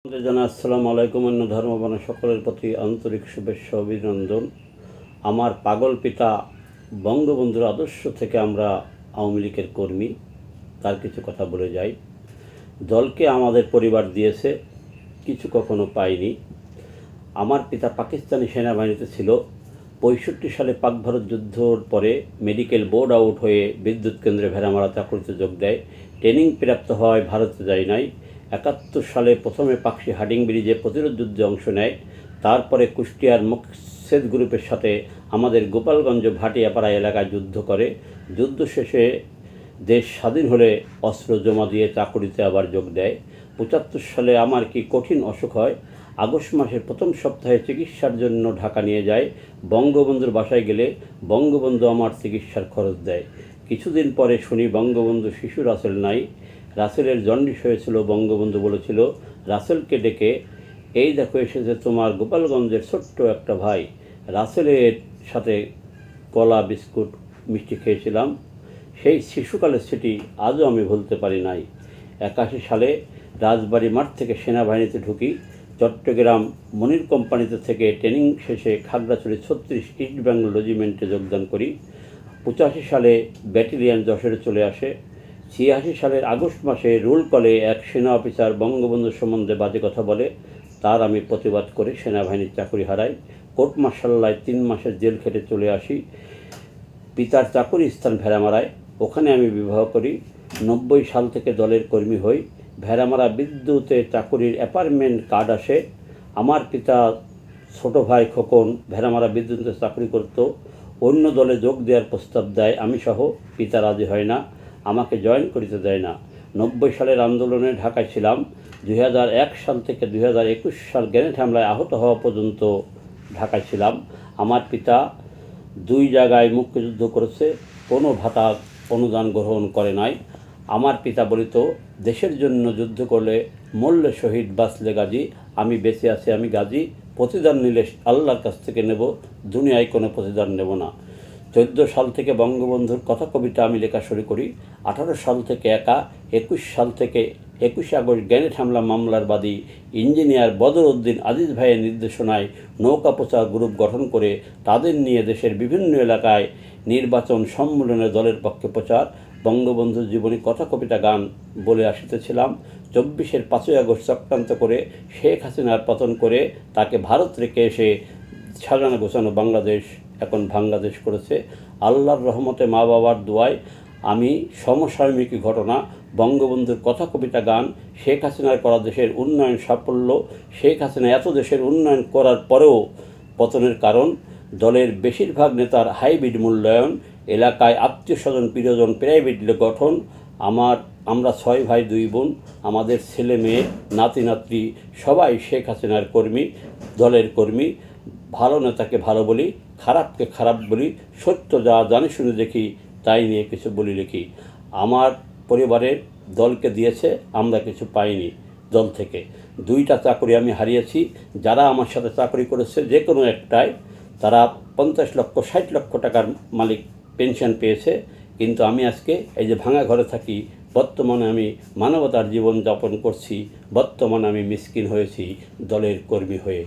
আসসালামু আলাইকুম। অন্য ধর্মবর্ণ সকলের প্রতি আন্তরিক শুভেচ্ছা অভিনন্দন। আমার পাগল পিতা বঙ্গবন্ধুর আদর্শ থেকে আমরা আওয়ামী লীগের কর্মী, তার কিছু কথা বলে যাই। দলকে আমাদের পরিবার দিয়েছে, কিছু কখনো পাইনি। আমার পিতা পাকিস্তানি সেনাবাহিনীতে ছিল। 65 সালে পাক ভারত যুদ্ধর পরে মেডিকেল বোর্ড আউট হয়ে বিদ্যুৎ কেন্দ্রে ভেড়ামারা চাকরিতে যোগ দেয়। ট্রেনিং প্রাপ্ত হয়, ভারতে যায় নাই। 71 সালে প্রথমে পাকশি হার্ডিং ব্রিজে প্রতিরোধ যুদ্ধে অংশ নেয়। তারপরে কুষ্টিয়ার মোকসেদ গ্রুপের সাথে আমাদের গোপালগঞ্জ ভাটিয়াপাড়া এলাকায় যুদ্ধ করে। যুদ্ধ শেষে দেশ স্বাধীন হলে অস্ত্র জমা দিয়ে চাকরিতে আবার যোগ দেয়। 75 সালে আমার কি কঠিন অসুখ হয়। আগস্ট মাসের প্রথম সপ্তাহে চিকিৎসার জন্য ঢাকা নিয়ে যায়। বঙ্গবন্ধুর বাসায় গেলে বঙ্গবন্ধু আমার চিকিৎসার খরচ দেয়। কিছুদিন পরে শুনি বঙ্গবন্ধু শিশু রাসেল নাই। রাসেলের জন্ডিস হয়েছিল। বঙ্গবন্ধু বলেছিল রাসেলকে ডেকে, এই দেখো এসেছে তোমার গোপালগঞ্জের ছোট্ট একটা ভাই। রাসেলের সাথে কলা বিস্কুট মিষ্টি খেয়েছিলাম। সেই শিশুকালের স্মৃতি আজও আমি ভুলতে পারি নাই। 81 সালে রাজবাড়ী মাঠ থেকে সেনাবাহিনীতে ঢুকি। চট্টগ্রাম মনির কোম্পানিতে থেকে ট্রেনিং শেষে খাগড়াছড়ি 36 ইস্ট বেঙ্গল রেজিমেন্টে যোগদান করি। 85 সালে ব্যাটালিয়ন যশোরে চলে আসে। 86 সালের আগস্ট মাসে রুল কলে এক সেনা অফিসার বঙ্গবন্ধু সম্বন্ধে বাজে কথা বলে। তার আমি প্রতিবাদ করে সেনাবাহিনীর চাকরি হারাই। কোর্ট মার্শাল্লায় 3 মাসের জেল খেটে চলে আসি। পিতার চাকরি স্থান ভেড়ামারায়, ওখানে আমি বিবাহ করি। 90 সাল থেকে দলের কর্মী হই। ভেড়ামারা বিদ্যুতে চাকুরির অ্যাপার্টমেন্ট কার্ড আসে। আমার পিতা ছোট ভাই খোকন ভেড়ামারা বিদ্যুতে চাকরি করত। অন্য দলে যোগ দেওয়ার প্রস্তাব দেয়, আমি সহ। পিতা রাজি হয় না, আমাকে জয়েন করিতে দেয় না। 90 সালের আন্দোলনে ঢাকায় ছিলাম। 2001 সাল থেকে 2021 সাল গ্রেনেড হামলায় আহত হওয়া পর্যন্ত ঢাকায় ছিলাম। আমার পিতা 2 জায়গায় মুক্তিযুদ্ধ করেছে, কোনো ভাতা অনুদান গ্রহণ করে নাই। আমার পিতা বলিত, দেশের জন্য যুদ্ধ করলে মরলে শহীদ, বাঁচলে গাজী। আমি বেঁচে আছি, আমি গাজী। প্রতিদান নিলে আল্লাহর কাছ থেকে নেব, দুনিয়ায় কোনো প্রতিদান নেব না। 14 সাল থেকে বঙ্গবন্ধুর কথা কবিতা আমি লেখা শুরু করি। 18 সাল থেকে একা। 21 সাল থেকে 21 আগস্ট গ্রেনেড হামলা মামলার বাদী ইঞ্জিনিয়ার বদর উদ্দিন আজিজ ভাইয়ের নির্দেশনায় নৌকা প্রচার গ্রুপ গঠন করে তাদের নিয়ে দেশের বিভিন্ন এলাকায় নির্বাচন সম্মেলনে দলের পক্ষে প্রচার। বঙ্গবন্ধুর জীবনী কথা কবিতা গান বলে আসিতেছিলাম। 24-এর 5ই আগস্ট চক্রান্ত করে শেখ হাসিনার পতন করে তাকে ভারত রেখে এসে সাজানো গোছানো বাংলাদেশ এখন বাংলাদেশ করেছে। আল্লাহর রহমতে, মা বাবার দোয়ায় আমি সমসাময়িক ঘটনা, বঙ্গবন্ধুর কথা কবিতা গান, শেখ হাসিনার করা দেশের উন্নয়ন সাফল্য, শেখ হাসিনা এত দেশের উন্নয়ন করার পরেও পতনের কারণ, দলের বেশিরভাগ নেতার হাইব্রিড মূল্যায়ন, এলাকায় আত্মীয় স্বজন প্রিয়জন প্রাইভেট গঠন। আমরা 6 ভাই 2 বোন, আমাদের ছেলে মেয়ে নাতি নাতনি সবাই শেখ হাসিনার কর্মী, দলের কর্মী। ভালো নেতাকে ভালো বলি, খারাপকে খারাপ বলি, সত্য যা জানি শুনে দেখি, তাই নিয়ে কিছু বলি লিখি। আমার পরিবারের দলকে দিয়েছে, আমরা কিছু পাইনি দল থেকে। 2টা চাকরি আমি হারিয়েছি। যারা আমার সাথে চাকরি করেছে যে কোনো একটাই, তারা 50 লক্ষ 60 লক্ষ টাকার মালিক পেনশন পেয়েছে। কিন্তু আমি আজকে এই যে ভাঙা ঘরে থাকি, বর্তমানে আমি মানবতার জীবন যাপন করছি। বর্তমানে আমি মিসকিন হয়েছি দলের কর্মী হয়ে।